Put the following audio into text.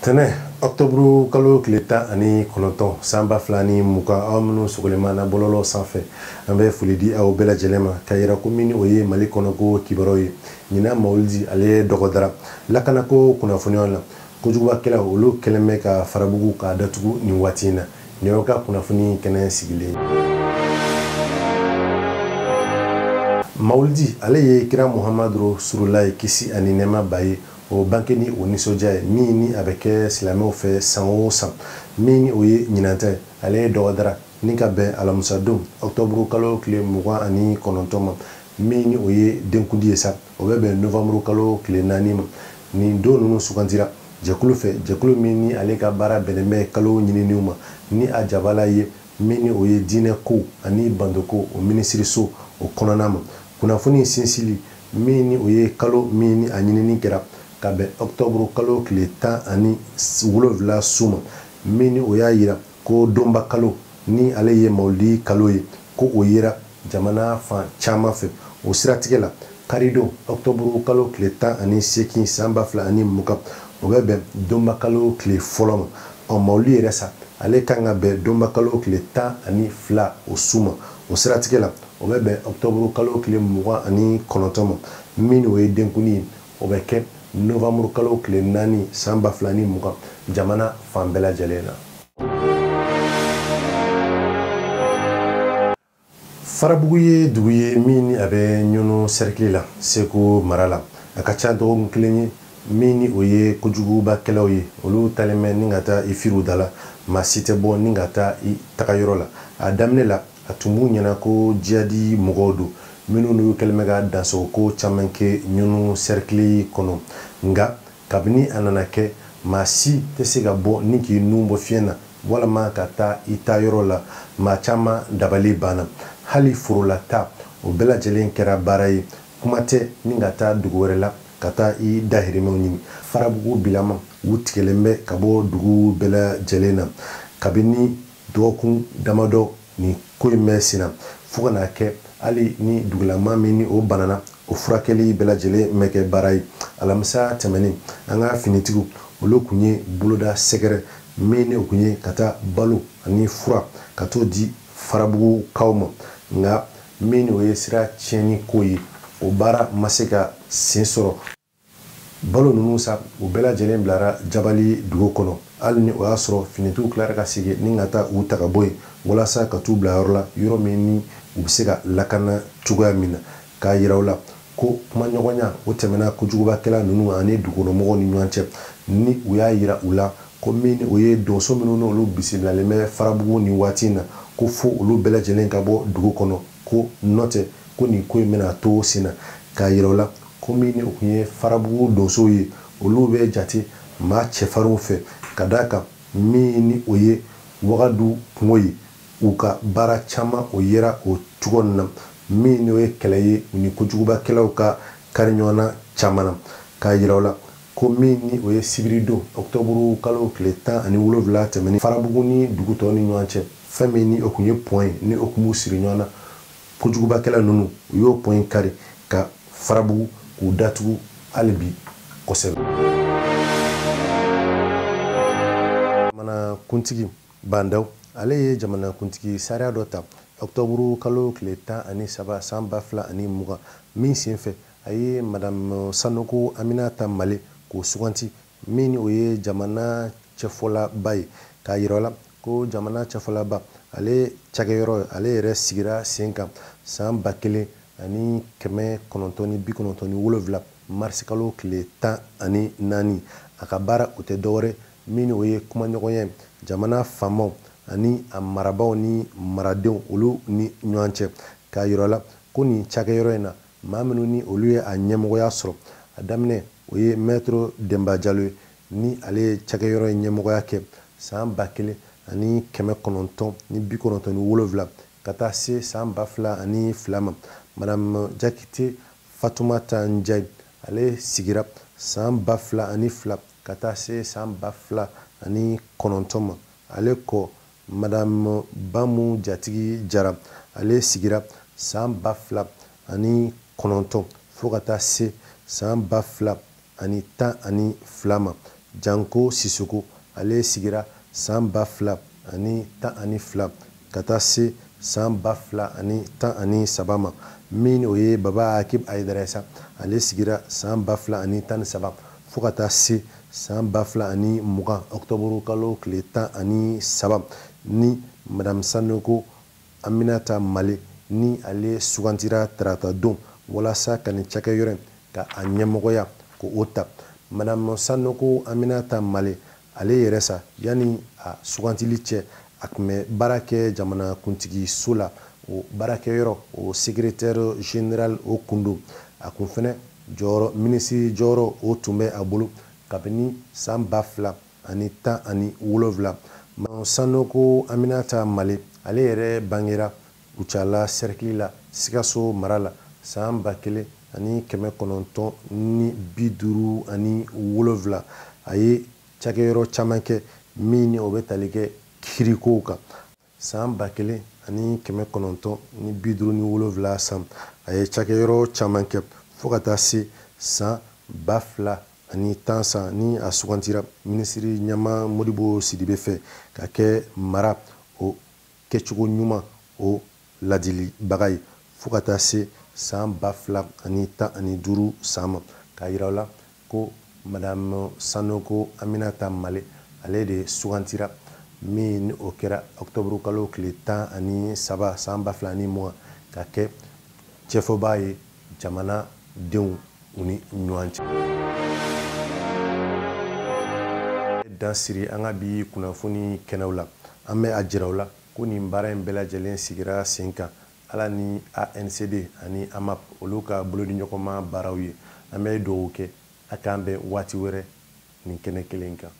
Tene octobre kalo tile 19 san 2020 aw minnu sogolema na bɔlɔlɔ sanfɛ an bɛ foli di aw bɛɛ lajɛlen ma ka yira ko min o ye Mali kɔnɔko kibaruw ye ɲina Mawuludi ale dɔgɔdara lakanako kunnafoniyaw la kojugubakɛlaw olu kɛlen bɛ ka farabugu ka datugu nin waati in na nin y'aw ka kunnafoni kɛnɛ sigilen Mawuludi ale ye kira Muhamadu Rasululahi kisi ani nɛɛma b'a ye o banque ni o nisɔndiya ye min ni a bɛ kɛ silamɛw fɛ san o san min ni o ye ɲinantɛ ale ye dɔgɔdara ni ka bɛn alamusadon octobre kalo tile 29 ma min ni o ye denkundi ye sa o bɛ bɛn novembre kalo tile 4 ma nin don ninnu sugantira jɛkulu fɛ jɛkulu min ni ale ka baara bɛnnen bɛ kalo ɲininiw ma ni a jabala ye min ni o ye diinɛ ko ani bandoko o minisiriso o kɔnɔna ma kunnafoni sinsinli min ni o ye kalo min ni a ɲinini kɛra ka bɛn octobre kalo tile 17 su ma min ni o y'a yira ko donba kalo ni ale ye Mawuludi kalo ye ko o yera jamana fan caman fɛ o siratigɛ la karidon octobre kalo tile 18 san 2020 o bɛ bɛn donba kalo tile fɔlɔ ma Mawuludi yɛrɛ sa ale kan ka bɛn donba kalo tile 12 o su ma o siratigɛ la o bɛ bɛn octobre kalo tile 29 ma min o ye denkundi ye o bɛ kɛ novembre kalo tile 4 san 2020 jamana fan bɛɛ lajɛlen na Farabugu ye dugu ye min ni a bɛ ɲɔnɔ cercle la Segu mara la a ka ca dɔgɔkun kelen ye min ni o ye kojugubakɛlaw ye olu talen bɛ ni ka taa i firiw da la maa si tɛ bɔ ni ka taa i tagayɔrɔ la a daminɛ la a tun b'u ɲɛna ko jihadi mɔgɔw don minnu n'u kɛlen bɛ ka dansago ko caman kɛ ɲɔnɔ cercle kɔnɔ nka kabini a nana kɛ maa si tɛ se ka bɔ ni k'i nun bɔ fiɲɛ na walama ka taa i taayɔrɔ la maa caman dabali banna hali forolata o bɛɛ lajɛlen kɛra baara ye kuma tɛ ni ka taa dugu wɛrɛ la ka taa i dahirimɛw ɲini Farabugu bilama u tigɛlen bɛ ka bɔ dugu bɛɛ lajɛlen na kabini dɔgɔkun damadɔ ni ko in bɛ sen na fo ka n'a kɛ hali ni dugulama min ni o banana o furakɛli bɛɛ lajɛlen bɛ kɛ baara ye alamisa tɛmɛnen an ka finitigiw olu kun ye boloda sɛgɛrɛ min ni o kun ye ka taa balo ani fura ka t'o di Farabugukaw ma nka min ni o ye sira tiɲɛni ko ye o baara ma se ka sen sɔrɔ balo ninnu sa u bɛɛ lajɛlen bilara jabali dugu kɔnɔ hali ni o y'a sɔrɔ finitigiw tilara ka segin ni ka taa u ta ka bɔ yen walasa ka t'u bila yɔrɔ la yɔrɔ min ni u bɛ se ka lakana cogoya min na k'a yira u la ko kumaɲɔgɔnya o tɛmɛna kojugubakɛla ninnu ani dugukɔnɔmɔgɔw ni ɲɔgɔn cɛ ni u y'a yira u la ko min o ye donso minnu n'olu bisimilalen bɛ Farabugu nin waati in na ko fo olu bɛɛ lajɛlen ka bɔ dugu kɔnɔ ko nɔ tɛ ko nin ko in bɛna to sen na k'a yira u la ko min o kun ye Farabugu donsow ye olu bɛ jate maa cɛfarinw fɛ ka d'a kan min ni o ye Wagadu kungo ye u ka baara caman o yera o cogo na min o ye kɛlɛ ye u ni kojugubakɛlaw ka kari ɲɔgɔn na caman na k'a yira u la ko min ni o ye sibiridon octobre kalo tile 17 tɛmɛnen Farabugu ni dugu tɔw ni ɲɔgɔn cɛ fɛn min ni o kun ye pɔn ye ni o kun b'u siri ɲɔgɔn na kojugubakɛla ninnu u y'o pɔn kari ka Farabugu k'u datugu hali bi kosɛbɛ jamanakuntigi Bandaw ale ye jamanakuntigi sariya dɔ ta octobre kalo tile 13 san 2020 min senfɛ a ye madame Sanogo Aminata Male k'o suganti min o ye jamana cɛfɔlaba ye k'a yira la ko jamana cɛfɔlaba ale cakɛyɔrɔ ale yɛrɛ sigira sen kan san 1997 mars kalo tile 14 a ka baara o tɛ dɔwɛrɛ min o ye kumaɲɔgɔnya jamana faamaw ani a marabaaw ni maradenw olu ni ɲɔgɔn cɛ k'a yira la ko nin cakɛyɔrɔ in na maa minnu ni olu ye a ɲɛmɔgɔya sɔrɔ a daminɛ o ye maître Demba Jalo ye ni ale ye cakɛyɔrɔ in ɲɛmɔgɔya kɛ san 1997 ka taa se san 2002 ma madame Jakite Fatumata Njayi ale sigira san 2002 ka taa se san 2009 ma ale kɔ madame Bamu Jatigi Jara ale sigira san 2009 fo ka taa se san 2012 ma Janko Sisoko ale sigira san 2012 ka taa se san 2013 ma. Min o ye Baba Akib Aidara ale sigira san 2013 fo ka taa se san 2020 octobre kalo tile 13 ni Madame Sanogo Aminata Male ni ale sugantira tarata don walasa ka nin cakɛyɔrɔ ka a ɲɛmɔgɔya ko o ta. Madame Sanogo Aminata Male ale yɛrɛ sa yani a sugantili cɛ a tun bɛ baara kɛ jamana kuntigi so la o baarakɛyɔrɔ o secrétaire général o kundo a kun fɛnɛ jɔyɔrɔ ministre jɔyɔrɔ o tun bɛ a bolo kabini san 2017. Madame Sanogo Aminata Male ale yɛrɛ bangera Kucala cercle la Sikaso mara la san 1957 a ye cakɛyɔrɔ caman kɛ min o bɛ tali kɛ kirikow kan. San 1957 san a ye cakɛyɔrɔ caman kɛ fo ka taa se san 2010 san ni a sugantira ministre ɲama Modibo Sidibe fɛ ka kɛ mara o kɛcogo ɲuman o ladilibaga ye fo ka taa se san 2015 san ma. K'a yira o la ko Madame Sanogo Aminata Male ale de sugantira min o kɛra octobre kalo tile 13 san 2020 ka kɛ cɛfɔba ye jamana denw u ni ɲɔgɔn cɛ. Dan siri an ka bi kunnafoni kɛnɛw la an bɛ a jira u la ko nin baara in bɛɛ lajɛlen sigira sen kan ala ni ANCD ani AMAP olu ka bolodiɲɔgɔnma baaraw ye. An bɛ dugawu kɛ a k'an bɛn waati wɛrɛ nin kɛnɛ kelen kan.